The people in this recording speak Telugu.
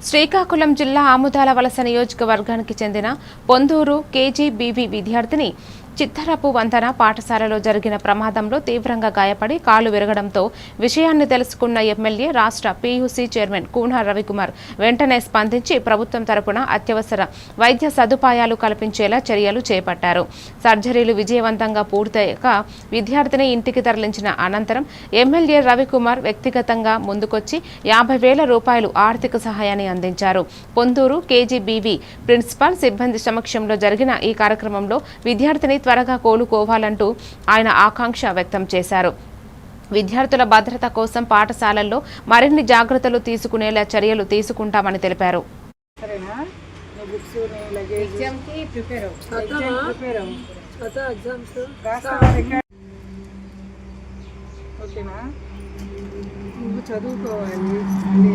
శ్రీకాకుళం జిల్లా ఆముదాల వలస నియోజకవర్గానికి చెందిన పొందూరు కేజీబీవీ విద్యార్థిని చిత్తరపు వంతన పాఠశాలలో జరిగిన ప్రమాదంలో తీవ్రంగా గాయపడి కాలు విరగడంతో విషయాన్ని తెలుసుకున్న ఎమ్మెల్యే రాష్ట్ర పీయూసీ చైర్మన్ కూన రవికుమార్ వెంటనే స్పందించి ప్రభుత్వం తరపున అత్యవసర వైద్య సదుపాయాలు కల్పించేలా చర్యలు చేపట్టారు. సర్జరీలు విజయవంతంగా పూర్తయ్యాక విద్యార్థిని ఇంటికి తరలించిన అనంతరం ఎమ్మెల్యే రవికుమార్ వ్యక్తిగతంగా ముందుకొచ్చి 50,000 రూపాయలు ఆర్థిక సహాయాన్ని అందించారు. పొందూరు కేజీబీవీ ప్రిన్సిపాల్ సిబ్బంది సమక్షంలో జరిగిన ఈ కార్యక్రమంలో విద్యార్థిని త్వరగా కోలుకోవాలంటూ ఆయన ఆకాంక్ష వ్యక్తం చేశారు. విద్యార్థుల భద్రత కోసం పాఠశాలల్లో మరిన్ని జాగ్రత్తలు తీసుకునేలా చర్యలు తీసుకుంటామని తెలిపారు. చదువుకోవాలి.